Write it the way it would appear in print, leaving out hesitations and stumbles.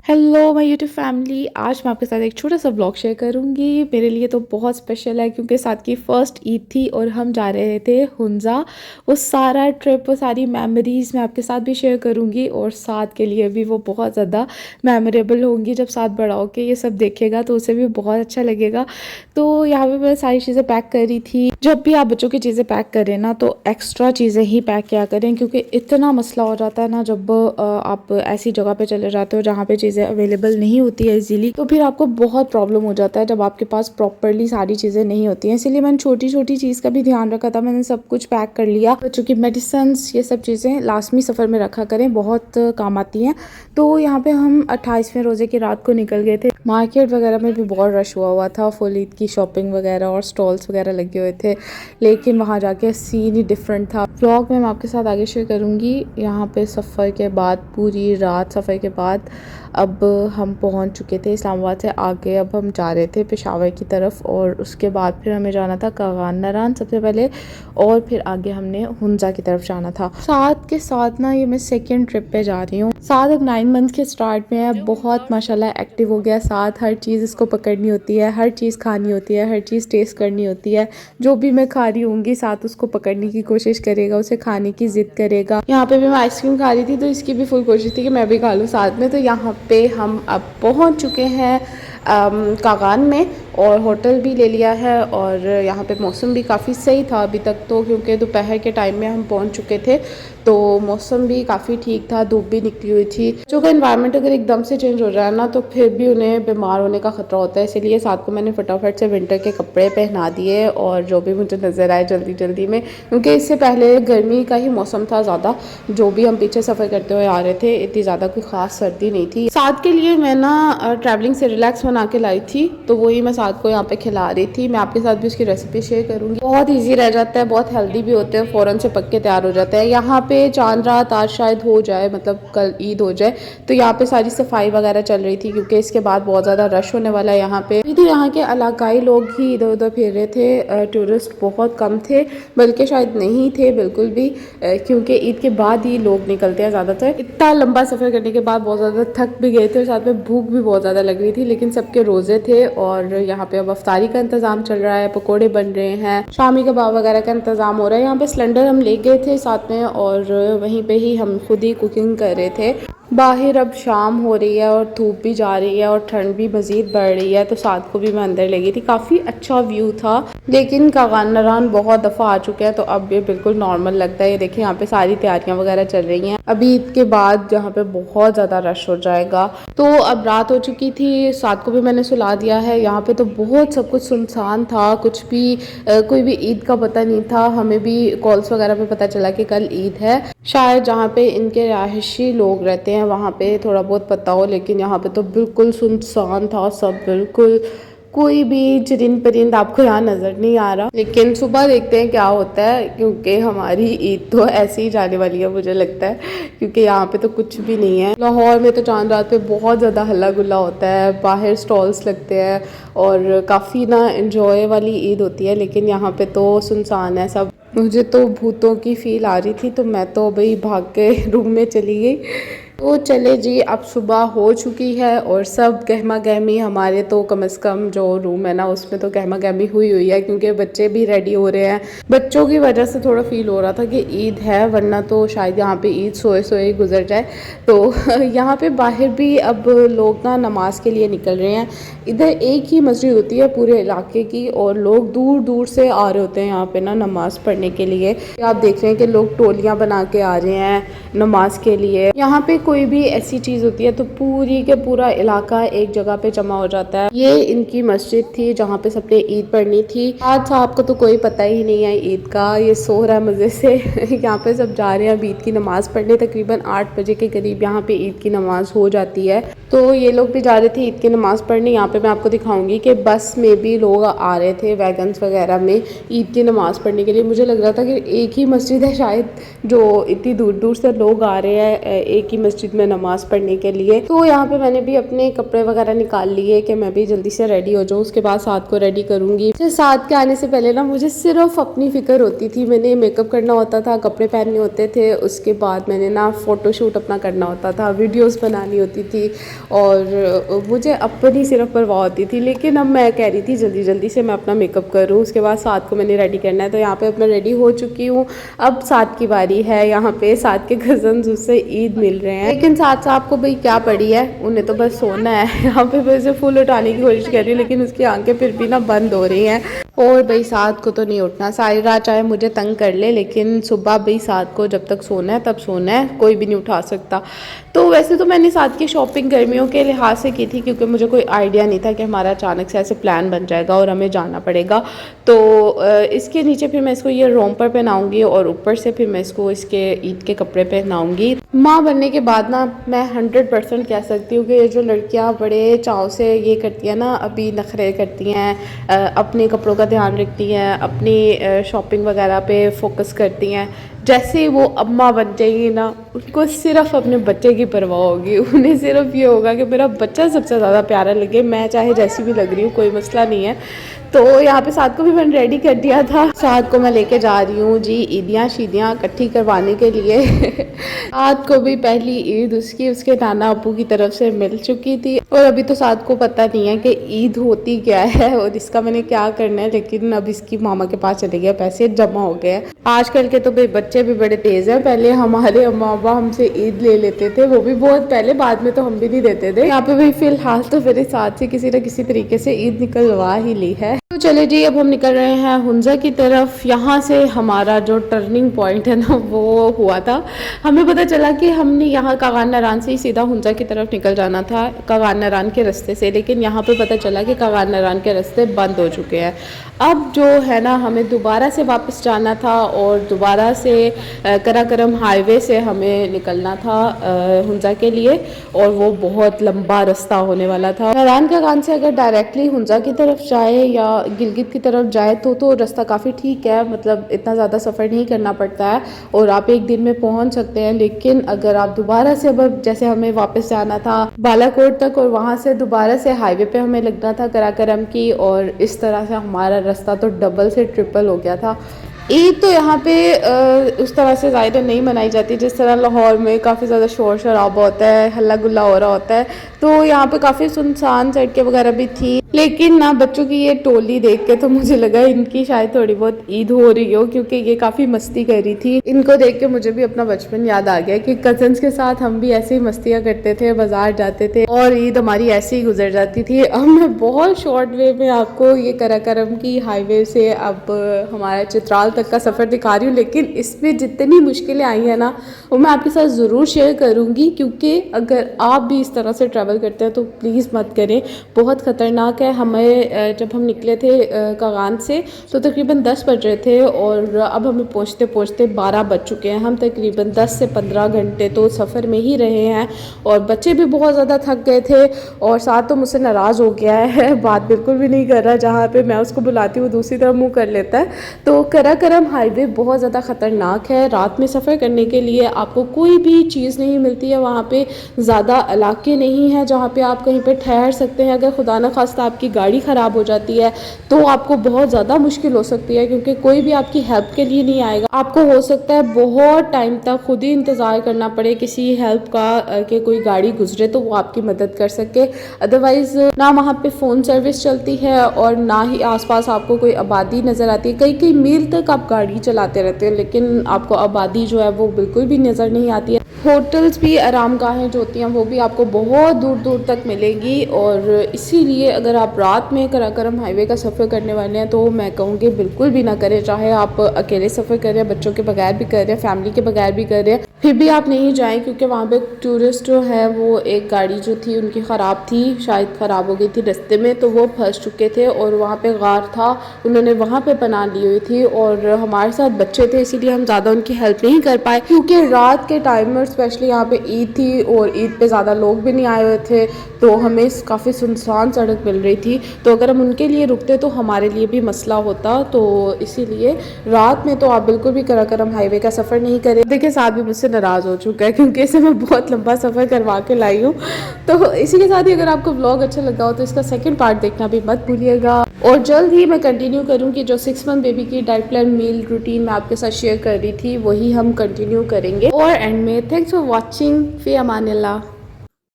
Hello my YouTube family. आज मैं आपके साथ एक छोटा सा ब्लॉग शेयर करूंगी। मेरे लिए तो बहुत स्पेशल है क्योंकि साथ की फ़र्स्ट ईद थी और हम जा रहे थे हुंजा। वो सारा ट्रिप, वो सारी मेमोरीज़ मैं आपके साथ भी शेयर करूंगी और साथ के लिए भी वो बहुत ज़्यादा मेमोरेबल होंगी। जब साथ बड़ा होकर ये सब देखेगा तो उसे भी बहुत अच्छा लगेगा। तो यहाँ पे मैं सारी चीज़ें पैक कर रही थी। जब भी आप बच्चों की चीज़ें पैक करें ना तो एक्स्ट्रा चीज़ें ही पैक किया करें, क्योंकि इतना मसला हो जाता है ना जब आप ऐसी जगह पे चले जाते हो जहाँ पे चीज़ें अवेलेबल नहीं होती है इजीली, तो फिर आपको बहुत प्रॉब्लम हो जाता है जब आपके पास प्रॉपरली सारी चीज़ें नहीं होती हैं। इसीलिए मैंने छोटी छोटी चीज़ का भी ध्यान रखा था। मैंने सब कुछ पैक कर लिया। बच्चों की मेडिसिन, ये सब चीज़ें लाजमी सफ़र में रखा करें, बहुत काम आती हैं। तो यहाँ पे हम 28वें रोज़े की रात को निकल गए थे। मार्केट वगैरह में भी बहुत रश हुआ था। फुल ईद की शॉपिंग वगैरह और स्टॉल्स वगैरह लगे हुए थे, लेकिन वहाँ जाके सीन ही डिफरेंट था। व्लॉग में मैं आपके साथ आगे शेयर करूँगी। यहाँ पे सफ़र के बाद, पूरी रात सफ़र के बाद अब हम पहुँच चुके थे इस्लामाबाद से आगे। अब हम जा रहे थे पेशावर की तरफ और उसके बाद फिर हमें जाना था कागान नारान सबसे पहले, और फिर आगे हमने हुंजा की तरफ जाना था। साथ के साथ ना ये मैं सेकेंड ट्रिप पे जा रही हूँ। साथ अब 9 मंथ के स्टार्ट में है, बहुत माशाल्लाह एक्टिव हो गया। साथ हर चीज़ इसको पकड़नी होती है, हर चीज़ खानी होती है, हर चीज़ टेस्ट करनी होती है। जो भी मैं खा रही होंगी साथ उसको पकड़ने की कोशिश करेगा, उसे खाने की जिद करेगा। यहाँ पे भी मैं आइसक्रीम खा रही थी तो इसकी भी फुल कोशिश थी कि मैं भी खा लूँ साथ में। तो यहाँ पे हम अब पहुँच चुके हैं कागान में, और होटल भी ले लिया है। और यहाँ पे मौसम भी काफ़ी सही था अभी तक तो, क्योंकि दोपहर के टाइम में हम पहुँच चुके थे तो मौसम भी काफ़ी ठीक था, धूप भी निकली हुई थी। जो का एनवायरनमेंट अगर एकदम से चेंज हो रहा है ना तो फिर भी उन्हें बीमार होने का ख़तरा होता है। इसीलिए साथ को मैंने फटाफट से विंटर के कपड़े पहना दिए और जो भी मुझे नज़र आए जल्दी जल्दी में, क्योंकि इससे पहले गर्मी का ही मौसम था ज़्यादा। जो भी हम पीछे सफ़र करते हुए आ रहे थे, इतनी ज़्यादा कोई ख़ास सर्दी नहीं थी। साथ के लिए मैं ना ट्रैवलिंग से रिलैक्स बना के लाई थी, तो वही मैं साथ को यहाँ पे खिला रही थी। मैं आपके साथ भी उसकी रेसिपी शेयर करूँगी। बहुत ईजी रह जाता है, बहुत हेल्दी भी होते हैं, फ़ौरन से पक के तैयार हो जाते हैं। यहाँ पे चांद रात आज शायद हो जाए, मतलब कल ईद हो जाए, तो यहाँ पे सारी सफाई वगैरह चल रही थी क्योंकि इसके बाद बहुत ज़्यादा रश होने वाला है यहाँ पे। तो यहाँ के इलाकाई लोग ही इधर उधर फिर रहे थे, टूरिस्ट बहुत कम थे, बल्कि शायद नहीं थे बिल्कुल भी, क्योंकि ईद के बाद ही लोग निकलते हैं ज़्यादातर। इतना लंबा सफ़र करने के बाद बहुत ज़्यादा थक भी गए थे और साथ में भूख भी बहुत ज़्यादा लग रही थी, लेकिन सबके रोज़े थे। और यहाँ पे अब अफ्तारी का इंतज़ाम चल रहा है, पकोड़े बन रहे हैं, शामी कबाब वगैरह का इंतज़ाम हो रहा है। यहाँ पे सिलेंडर हम ले गए थे साथ में और वहीं पे ही हम खुद ही कुकिंग कर रहे थे। बाहर अब शाम हो रही है और धूप भी जा रही है और ठंड भी मज़ीद बढ़ रही है, तो साथ को भी मैं अंदर ले गई थी। काफ़ी अच्छा व्यू था, लेकिन कागान नारान बहुत दफ़ा आ चुके हैं तो अब ये बिल्कुल नॉर्मल लगता है। ये देखिए यहाँ पे सारी तैयारियां वगैरह चल रही हैं। अभी ईद के बाद यहाँ पे बहुत ज़्यादा रश हो जाएगा। तो अब रात हो चुकी थी, साथ को भी मैंने सुला दिया है। यहाँ पे तो बहुत सब कुछ सुनसान था, कुछ भी कोई भी ईद का पता नहीं था। हमें भी कॉल्स वगैरह पे पता चला कि कल ईद है। शायद जहाँ पे इनके रहायशी लोग रहते हैं वहाँ पे थोड़ा बहुत पता हो, लेकिन यहाँ पे तो बिल्कुल सुनसान था सब, बिल्कुल कोई भी चरिंद परिंद आपको यहाँ नज़र नहीं आ रहा। लेकिन सुबह देखते हैं क्या होता है, क्योंकि हमारी ईद तो ऐसे ही जाने वाली है मुझे लगता है, क्योंकि यहाँ पे तो कुछ भी नहीं है। लाहौर में तो चांद रात पे बहुत ज़्यादा हल्ला गुल्ला होता है, बाहर स्टॉल्स लगते हैं और काफ़ी ना इंजॉय वाली ईद होती है, लेकिन यहाँ पे तो सुनसान है सब। मुझे तो भूतों की फील आ रही थी, तो मैं तो भाई भाग के रूम में चली गई। तो चले जी, अब सुबह हो चुकी है और सब गहमा गहमी, हमारे तो कम से कम जो रूम है ना उसमें तो गहमा गहमी हुई हुई है, क्योंकि बच्चे भी रेडी हो रहे हैं। बच्चों की वजह से थोड़ा फील हो रहा था कि ईद है, वरना तो शायद यहाँ पे ईद सोए सोए गुजर जाए। तो यहाँ पे बाहर भी अब लोग ना नमाज के लिए निकल रहे हैं। इधर एक ही मस्जिद होती है पूरे इलाके की और लोग दूर दूर से आ रहे होते हैं यहाँ पे ना नमाज पढ़ने के लिए। आप देख रहे हैं कि लोग टोलियाँ बना के आ रहे हैं नमाज के लिए। यहाँ पे कोई भी ऐसी चीज़ होती है तो पूरी के पूरा इलाका एक जगह पे जमा हो जाता है। ये इनकी मस्जिद थी जहाँ पे सबने ईद पढ़नी थी। आज साहब को तो कोई पता ही नहीं है ईद का, ये सो रहा है मज़े से। यहाँ पे सब जा रहे हैं अब ईद की नमाज़ पढ़ने। तकरीबन 8 बजे के करीब यहाँ पे ईद की नमाज़ हो जाती है, तो ये लोग भी जा रहे थे ईद की नमाज़ पढ़ने। यहाँ पे मैं आपको दिखाऊंगी कि बस में भी लोग आ रहे थे, वैगन्स वगैरह में ईद की नमाज़ पढ़ने के लिए। मुझे लग रहा था कि एक ही मस्जिद है शायद जो इतनी दूर दूर से लोग आ रहे हैं एक ही मस्जिद मस्जिद में नमाज़ पढ़ने के लिए। तो यहाँ पे मैंने भी अपने कपड़े वगैरह निकाल लिए कि मैं भी जल्दी से रेडी हो जाऊँ, उसके बाद साद को रेडी करूँगी। साद के आने से पहले ना मुझे सिर्फ अपनी फ़िक्र होती थी। मैंने मेकअप करना होता था, कपड़े पहनने होते थे, उसके बाद मैंने ना फ़ोटोशूट अपना करना होता था, वीडियोज़ बनानी होती थी और मुझे अपनी सिर्फ परवाह होती थी। लेकिन अब मैं कह रही थी जल्दी जल्दी से मैं अपना मेकअप करूँ, उसके बाद साद को मैंने रेडी करना है। तो यहाँ पे अपना रेडी हो चुकी हूँ। अब साद की बारी है। यहाँ पे साद के कज़न्स उससे ईद मिल रहे हैं, लेकिन साद साहब को भाई क्या पड़ी है, उन्हें तो बस सोना है। यहाँ पे मैं उसे फुल उठाने की कोशिश कर रही हूँ, लेकिन उसकी आंखें फिर भी ना बंद हो रही हैं। और भाई साद को तो नहीं उठना, सारी रात चाहे मुझे तंग कर ले, लेकिन सुबह भाई साद को जब तक सोना है तब सोना है, कोई भी नहीं उठा सकता। तो वैसे तो मैंने साद की शॉपिंग गर्मियों के लिहाज से की थी, क्योंकि मुझे कोई आइडिया नहीं था कि हमारा अचानक से ऐसे प्लान बन जाएगा और हमें जाना पड़ेगा। तो इसके नीचे फिर मैं इसको ये रोम्पर पहनाऊँगी और ऊपर से फिर मैं इसको इसके ईद के कपड़े पहनाऊँगी। माँ बनने के बाद ना मैं 100% कह सकती हूँ कि ये जो लड़कियाँ बड़े चाव से ये करती हैं ना, अभी नखरे करती हैं, अपने कपड़ों का ध्यान रखती हैं, अपनी शॉपिंग वगैरह पे फोकस करती हैं, जैसे ही वो अम्मा बन जाएगी ना, उनको सिर्फ अपने बच्चे की परवाह होगी। उन्हें सिर्फ ये होगा कि मेरा बच्चा सबसे ज़्यादा प्यारा लगे, मैं चाहे जैसी भी लग रही हूँ कोई मसला नहीं है। तो यहाँ पे साद को भी मैंने रेडी कर दिया था। साद को मैं लेके जा रही हूँ जी ईदियाँ शीदियाँ इकट्ठी करवाने के लिए। साद को भी पहली ईद उसकी उसके नाना अबू की तरफ से मिल चुकी थी, और अभी तो साद को पता नहीं है कि ईद होती क्या है और इसका मैंने क्या करना है। लेकिन अब इसकी मामा के पास चले गए, पैसे जमा हो गए। आजकल के तो भाई बच्चे भी बड़े तेज़ हैं। पहले हमारे अम्मा अब्बा हमसे ईद ले लेते थे, वो भी बहुत पहले, बाद में तो हम भी नहीं देते थे। यहाँ पे भी फिलहाल तो मेरे साथ से किसी न किसी तरीके से ईद निकलवा ही ली है। तो चले जी, अब हम निकल रहे हैं हुंजा की तरफ। यहाँ से हमारा जो टर्निंग पॉइंट है ना वो हुआ था। हमें पता चला कि हमने यहाँ कागान नारान से ही सीधा हुंजा की तरफ निकल जाना था, कागान नारान के रास्ते से, लेकिन यहाँ पे पता चला कि कागान नारान के रास्ते बंद हो चुके हैं। अब जो है ना हमें दोबारा से वापस जाना था और दोबारा से कराकरम हाईवे से हमें निकलना था हुंजा के लिए, और वो बहुत लंबा रास्ता होने वाला था। नारान कागान से अगर डायरेक्टली हुंजा की तरफ जाए या गिलगित की तरफ जाए तो रास्ता काफ़ी ठीक है, मतलब इतना ज़्यादा सफ़र नहीं करना पड़ता है और आप एक दिन में पहुंच सकते हैं। लेकिन अगर आप दोबारा से, अब जैसे हमें वापस जाना था बालाकोट तक और वहाँ से दोबारा से हाईवे पे हमें लगना था कराकरम की, और इस तरह से हमारा रास्ता तो डबल से ट्रिपल हो गया था। ईद तो यहाँ पे उस तरह से ज़्यादा नहीं मनाई जाती जिस तरह लाहौर में काफ़ी ज़्यादा शोर शराबा होता है, हल्ला गुल्ला हो रहा होता है। तो यहाँ पे काफ़ी सुनसान सड़कें वगैरह भी थी, लेकिन ना बच्चों की ये टोली देख के तो मुझे लगा इनकी शायद थोड़ी बहुत ईद हो रही हो, क्योंकि ये काफ़ी मस्ती कर रही थी। इनको देख के मुझे भी अपना बचपन याद आ गया कि कज़न्स के साथ हम भी ऐसे ही मस्तियाँ करते थे, बाज़ार जाते थे और ईद हमारी ऐसे ही गुजर जाती थी। अब मैं बहुत शॉर्ट वे में आपको ये कराकरम की हाईवे से अब हमारा चित्राल तक का सफ़र दिखा रही हूँ, लेकिन इसमें जितनी मुश्किलें आई हैं ना वो मैं आपके साथ ज़रूर शेयर करूँगी, क्योंकि अगर आप भी इस तरह से ट्रैवल करते हैं तो प्लीज़ मत करें, बहुत ख़तरनाक है। हमें जब हम निकले थे कागान से तो तकरीबन 10 बज रहे थे और अब हमें पहुँचते पहुँचते 12 बज चुके हैं। हम तकरीबन 10 से 15 घंटे तो सफ़र में ही रहे हैं और बच्चे भी बहुत ज़्यादा थक गए थे और साथ तो मुझसे नाराज़ हो गया है, बात बिल्कुल भी नहीं कर रहा, जहाँ पे मैं उसको बुलाती हूँ दूसरी तरफ मुँह कर लेता है। तो कराकरम हाईवे बहुत ज़्यादा ख़तरनाक है। रात में सफ़र करने के लिए आपको कोई भी चीज़ नहीं मिलती है, वहाँ पे ज़्यादा इलाके नहीं हैं जहाँ पे आप कहीं पे ठहर सकते हैं। अगर खुदा न खास्ता आपकी गाड़ी ख़राब हो जाती है तो आपको बहुत ज़्यादा मुश्किल हो सकती है, क्योंकि कोई भी आपकी हेल्प के लिए नहीं आएगा। आपको हो सकता है बहुत टाइम तक खुद ही इंतज़ार करना पड़े किसी हेल्प का कि कोई गाड़ी गुजरे तो वो आपकी मदद कर सके। अदरवाइज़ ना वहाँ पे फ़ोन सर्विस चलती है और ना ही आसपास आपको कोई आबादी नज़र आती है। कई कई मील तक आप गाड़ी चलाते रहते हैं लेकिन आपको आबादी जो है वो बिल्कुल भी नज़र नहीं आती है। होटल्स भी, आराम गाहें जो होती हैं वो भी आपको बहुत दूर दूर तक मिलेंगी, और इसीलिए अगर आप रात में कराकरम हाईवे का सफ़र करने वाले हैं तो मैं कहूँगी बिल्कुल भी ना करें। चाहे आप अकेले सफ़र कर रहे हैं, बच्चों के बगैर भी कर रहे हैं, फैमिली के बगैर भी कर रहे हैं, फिर भी आप नहीं जाएं, क्योंकि वहाँ पे टूरिस्ट जो है वो एक गाड़ी जो थी उनकी ख़राब थी, शायद ख़राब हो गई थी रास्ते में, तो वो फंस चुके थे और वहाँ पे गार था, उन्होंने वहाँ पे पनाह ली हुई थी और हमारे साथ बच्चे थे इसीलिए हम ज़्यादा उनकी हेल्प नहीं कर पाए, क्योंकि रात के टाइम में स्पेशली यहाँ पे ईद थी और ईद पे ज़्यादा लोग भी नहीं आए हुए थे, तो हमें काफ़ी सुनसान सड़क मिल रही थी। तो अगर हम उनके लिए रुकते तो हमारे लिए भी मसला होता, तो इसीलिए रात में तो आप बिल्कुल भी कराकरम हाईवे का सफ़र नहीं करें। देखिए साथ भी मुझसे नाराज़ हो चुका है क्योंकि इसे मैं बहुत लंबा सफ़र करवा के लाई हूँ। तो इसी के साथ ही अगर आपको व्लॉग अच्छा लगा हो तो इसका सेकंड पार्ट देखना भी मत भूलिएगा। और जल्द ही मैं कंटिन्यू करूँगी जो 6 मंथ बेबी की डाइट प्लान मील रूटीन मैं आपके साथ शेयर कर रही थी वही हम कंटिन्यू करेंगे। और एंड में thanks for watching, fee Aman Allah.